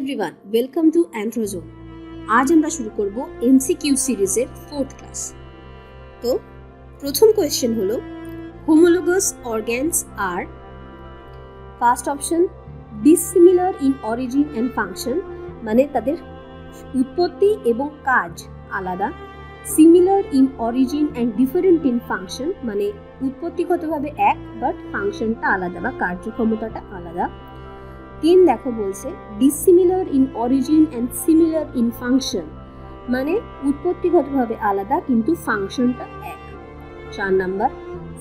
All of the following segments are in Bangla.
Everyone, welcome to অ্যান্ড্রোজোন। আজ আমরা শুরু করব এমসিকিউ সিরিজের 4th ক্লাস। তো প্রথম কোয়েশ্চেন হলো হোমোলোগাস অর্গানস আর first option dissimilar in origin and function, মানে তাদের উৎপত্তি এবং কাজ আলাদা। Similar in origin and different in function, মানে উৎপত্তিগতভাবে এক বাট ফাংশনটা আলাদা বা কার্যক্ষমতাটা আলাদা। 3 দেখো বলছে dissimilar in origin and similar in function, মানে উৎপত্তিগতভাবে আলাদা কিন্তু ফাংশনটা এক। 4 number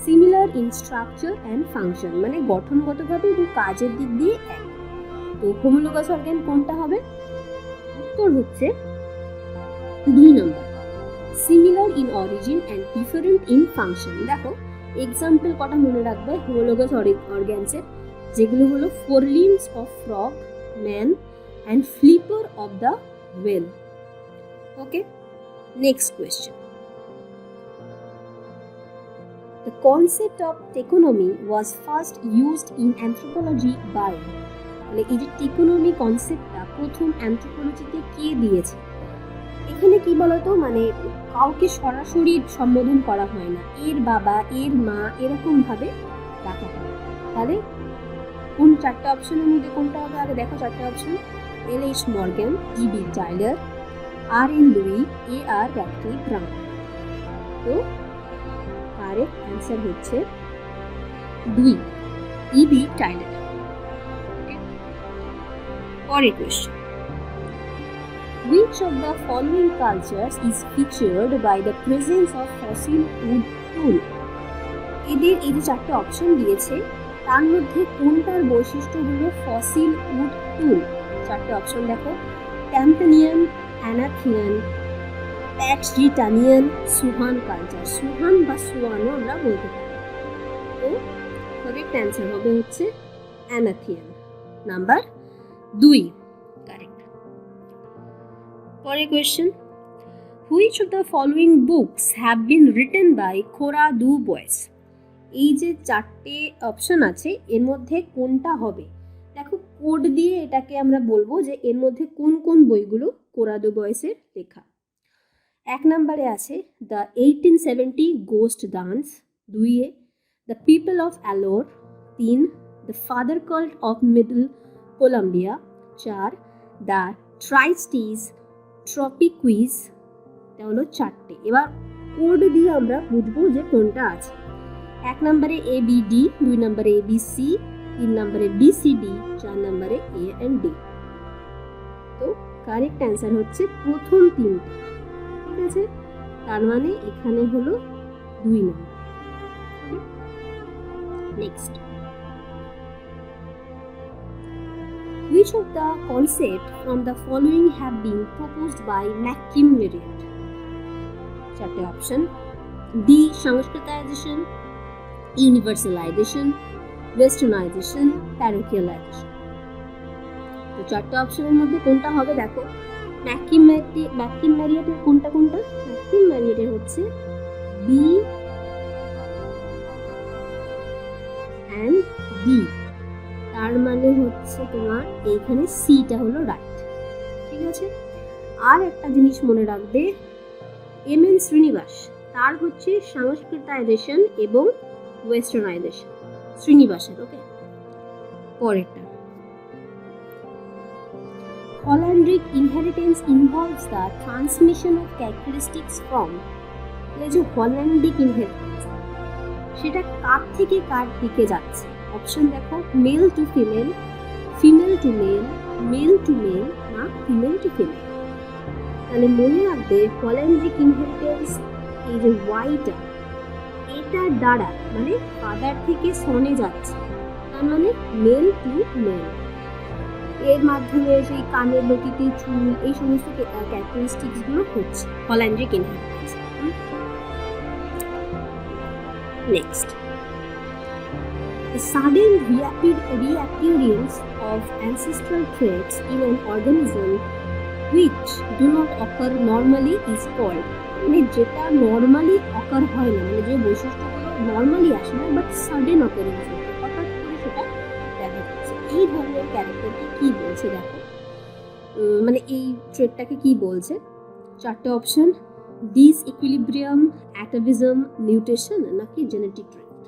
similar in structure and function, মানে গঠনগতভাবে এবং কাজের দিক দিয়ে এক। তো হোমোলোগাস অর্গান কোনটা হবে? উত্তর হচ্ছে 2 নম্বর similar in origin and different in function. দেখো এক্সাম্পল কটা মনে রাখবে হোমোলোগাস অর্গানসের, যেগুলো হলো forelimbs of frog, man and flipper of the whale. Okay, next question. The concept of taxonomy was first used in anthropology by, মানে এই যে টেকোনমি কনসেপ্টটা প্রথম অ্যানথ্রোপোলজিতে কে দিয়েছে? এখানে কি বলতো, মানে কাউকে সরাসরি সম্বোধন করা হয় না, এর বাবা এর মা এরকম ভাবে ডাকা হয়। তাহলে কোন 4টে অপশনের মধ্যে কোনটা হবে? আগে দেখো 4টে option. L H. Morgan, E B. Tylor, R N. Lowie, A R. Radcliffe Brown. তো কারেক্ট অ্যান্সার হচ্ছে 2, ই.বি. টাইলার। পরের question, which of the following cultures is featured by the presence of fossil wood tool? এদের এই যে 4টে অপশন দিয়েছে তার মধ্যে কোনটার বৈশিষ্ট্য হলো ফসিল উড টুল? 4টে অপশন দেখো, ট্যাম্পেনিয়ান, অ্যানাথিয়ান, প্যাক্সজিটানিয়ান, সুহান কালচার। সুহান বা সুয়ানও আমরা বলতে পারি। তো কারেক্ট অ্যান্সার হবে হচ্ছে অ্যানাথিয়ান, নাম্বার 2 কারেক্ট। পরের question, which of the following books have been written by Cora Du বয়েস? এই যে 4টে অপশন আছে এর মধ্যে কোনটা হবে? দেখো কোড দিয়ে এটাকে আমরা বলবো যে এর মধ্যে কোন কোন বইগুলো কোরা দু বয়েসের লেখা। 1 নম্বরে আছে the 1870 ghost dance, 2 the people of Alor, 3 the father cult of middle Columbia, 4 the Tristes Tropiques. এটা হলো 4টে। এবার কোড দিয়ে আমরা বুঝবো যে কোনটা আছে। 1 নম্বরে ABD, 2 নম্বরে ABC, 3 নম্বরে BCD, 4 নম্বরে A and D। তো কারেক্ট অ্যান্সার হচ্ছে প্রথম 3টে। ঠিক আছে, তার মানে এখানে হলো 2 নম্বর। Next, which of the concept from the following have been proposed by McKim Marriott? 4টে option, D sanskritization, universalization, westernization, parochialization. তো 4টে অপশনের মধ্যে কোনটা হবে? দেখো ম্যাকিম ম্যারিয়েটের কোনটা? ম্যাকিম ম্যারিয়েটের হচ্ছে বি অ্যান্ড ডি, তার মানে হচ্ছে তোমার এইখানে সিটা হলো রাইট। ঠিক আছে, আর একটা জিনিস মনে রাখবে, এম.এন. শ্রীনিবাস, তার হচ্ছে সংস্কৃতাইজেশন এবং ওয়েস্টার্নাইজেশন শ্রীনিবাসের। ওকে, পরেরটা, holandric inheritance involves the transmission of characteristics from. এই যে হল্যান্ডিক ইনহেরিটেন্স, সেটা কার থেকে কার দিকে যাচ্ছে? অপশন দেখো, male to female, female to male, male to male, না ফিমেল টু ফিমেল। তাহলে মনে রাখবে হল্যান্ড্রিক ইনহেরিটেন্স এই যে ওয়াইটা, এটার দ্বারা মানে ফাদার থেকে সনে যাচ্ছে, তার মানে মেল টু মেল। এর মাধ্যমে সেই কানের লতিতে চুল, এই সমস্ত ক্যারেক্টারিস্টিক্স গুলো হচ্ছে holandric inheritance. Next, the sudden reappearance of ancestral traits in an organism which do not occur normally is called, মানে যেটা নর্মালি অকার হয় না, মানে যে বৈশিষ্ট্যগুলো নর্মালি আসে না বাট সাডেন অকারেন্স হয়, হঠাৎ করে সেটা দেখা যাচ্ছে, এই ধরনের ক্যারেক্টারকে কি বলছে? দেখো মানে এই ট্রেটটাকে কি বলছে? চারটে option, disequilibrium, atavism, mutation নাকি জেনেটিক ট্রেট।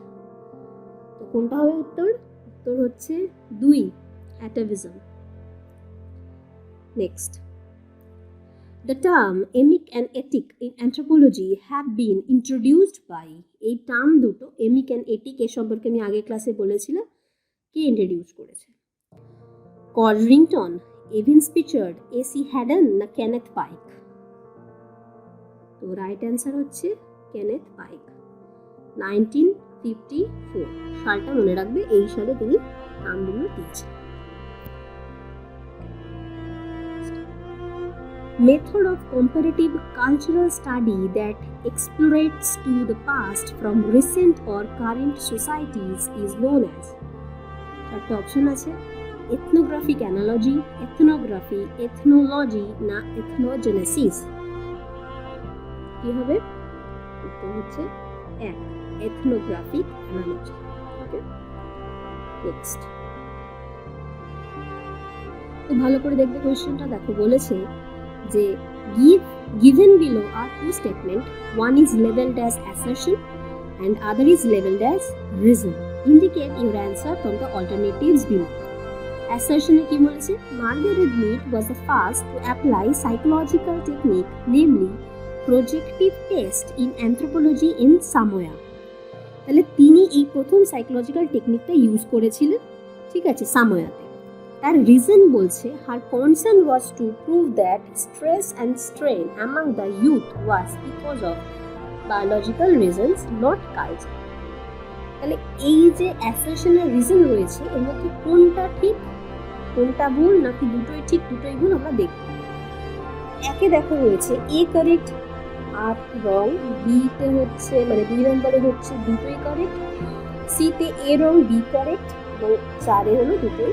তো কোনটা হবে উত্তর? উত্তর হচ্ছে 2, atavism. Next, the term emic and etic in anthropology have been introduced by, এই টার্ম দুটো এমিক অ্যান্ড এটিক এর সম্পর্কে আমি আগের ক্লাসে বলেছিলাম, কে ইন্ট্রোডিউস করেছে? কলরিংটন, এভিন স্পিচার্ড, এসি হ্যাডন না কেনেথ পাইক? তো রাইট অ্যান্সার হচ্ছে কেনেথ পাইক। 1954 সালটা মনে রাখবে, এই সালে তিনি নামগুলো দিয়েছেন। Method of comparative cultural study that explorates to the past from recent or current societies is known as, চারটে অপশন আছে, ethnographic analogy, ethnography, ethnology না ethnogenesis? কি হবে? উত্তর হচ্ছে 1, ethnographic analogy। ওকে, নেক্সট, তো ভালো করে দেখবে কোয়েশ্চেনটা। দেখো বলেছে যে given below are two statements, one is labeled as assertion and other is labeled as reason. Indicate your answer from the alternatives below. Assertion এ কি বলেছে? Margaret Mead was the first to apply psychological technique, namely projective test in anthropology in Samoa. তাহলে তিনি এই প্রথম সাইকোলজিক্যাল টেকনিকটা ইউজ করেছিলেন, ঠিক আছে, সামোয়াতে। তার রিজন বলছে her concern was to prove that stress and strain among the youth was because of biological reasons, not culture. তাহলে এই যে অ্যাসারশনের রিজন রয়েছে, এর মধ্যে কোনটা ঠিক কোনটা ভুল, নাকি দুটোই ঠিক দুটোই ভুল আমরা দেখব। একে দেখো রয়েছে এ কারেক্ট আর রং, বিতে হচ্ছে মানে 2 নম্বরে হচ্ছে দুটোই কারেক্ট, সিতে এ রং বি কারেক্ট এবং 4 হলো দুটোই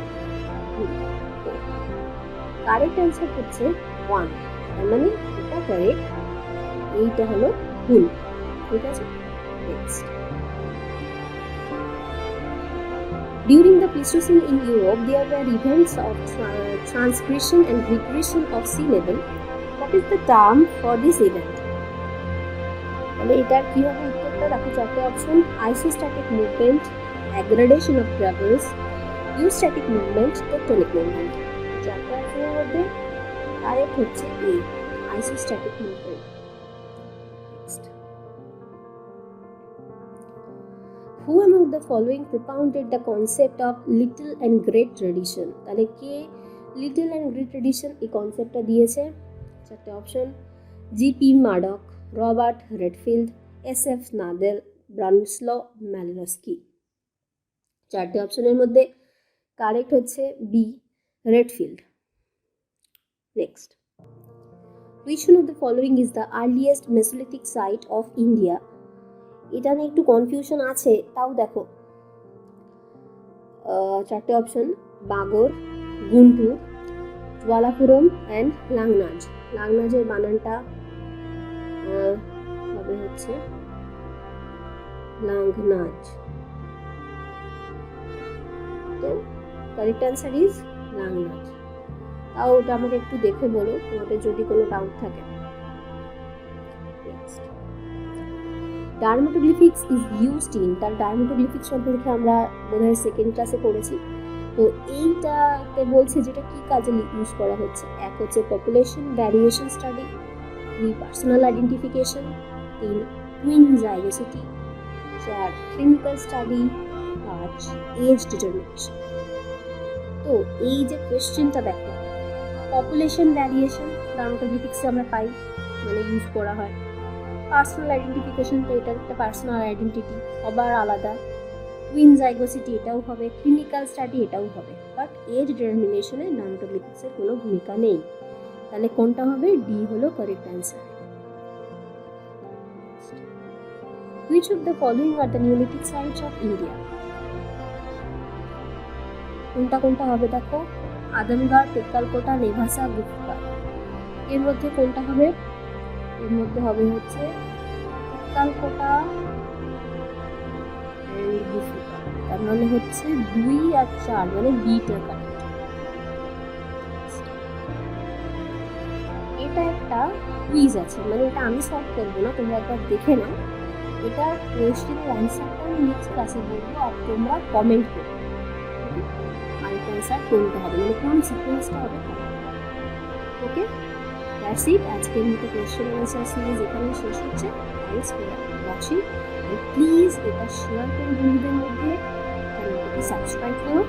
ভুল। কারেক্ট অ্যান্সার হচ্ছে 1, তার মানে এটা কারেক্ট, এইটা হলো ভুল, ঠিক আছে। Next, during the Pleistocene in Europe there were events of transgression and regression of sea level. What is the term for this event? তাহলে এটার কি হবে উত্তরটা? দেখো চারটে option, isostatic movement, aggradation of travels, eustatic movement, tectonic movement. চারটে অপশনের মধ্যে কারেক্ট হচ্ছে A, isostatic movement. Next, who among the following propounded the concept of little and great tradition? তাহলে কে লিটল অ্যান্ড গ্রেট ট্রেডিশন এই কনসেপ্টটা দিয়েছে? চারটে option, G P Murdock, Robert Redfield, S F Nadel, Bronislaw Malinowski অপশনের মধ্যে কারেক্ট হচ্ছে B, Redfield. Next, which one of the following is the earliest Mesolithic site of India? এটা নিয়ে একটু কনফিউশন আছে, তাও দেখো চারটে অপশন, বাগর, গুন্টুর, জওয়ালাপুরম অ্যান্ড লাংনাজ। লাংনাজের বানানটা হবে হচ্ছে লাংনাজ। তো কারেক্ট অ্যান্সার ইজ লাংনাজ। তাও ওটা আমাকে একটু দেখে বলো তোমাদের যদি কোনো ডাউট থাকে। ডার্মাটোগ্লিফিক্স ইজ ইউজড ইন, তার ডার্মাটোগ্লিফিক্স সম্পর্কে আমরা বোধহয় সেকেন্ড ক্লাসে পড়েছি। তো এইটাতে বলছে যেটা কি কাজে ইউজ করা হচ্ছে? এক হচ্ছে population variation study, 2 personal identification, 3 twin zygosity, 4 clinical study, 5 age determination. তো এই যে কোয়েশ্চেনটা দেখো, পপুলেশন ভ্যারিয়েশন ডার্মাটোগ্লিফিক্সে আমরা পাই, মানে ইউজ করা হয়। পার্সোনাল আইডেন্টিফিকেশন, তো এটা একটা পার্সোনাল আইডেন্টিটি, সবার আলাদা। টুইন জাইগোসিটি এটাও হবে, ক্লিনিক্যাল স্টাডি এটাও হবে, বাট এজ ডিটারমিনেশনে ডার্মাটোগ্লিফিক্সের কোনো ভূমিকা নেই। তাহলে কোনটা হবে? ডি হলো correct answer. Which of the following are the Neolithic sites of India? কোনটা কোনটা হবে দেখো, আদমগড়, তেক্কালকোটা, নেভাসা, গুপ্তা। এর মধ্যে কোনটা হবে? এর মধ্যে হবে হচ্ছে তেক্কালকোটা এন্ড গুপ্তা। তার মানে হচ্ছে 2 আর 4, মানে বিটা কারেক্ট। এটা একটা কুইজ আছে, মানে এটা আমি সলভ করবো না, তোমরা একবার দেখে নাও। এটা কোয়েশ্চেনের অ্যান্সারটা আমি নেক্সট ক্লাসে বলবো, আর তোমরা কমেন্ট করো আর এটা অ্যান্সার কোনটা হবে, মানে কোন সিকোয়েন্সটা হবে। ওকে, দ্যাটস ইট। আজকের মতো কোয়েশ্চেন অ্যান্সার সিরিজ এখানে শেষ হচ্ছে। থ্যাংকস ফর ওয়াচিং, প্লিজ এটা শেয়ার করো বন্ধুদের মধ্যে, চ্যানেলটাকে সাবস্ক্রাইব করো।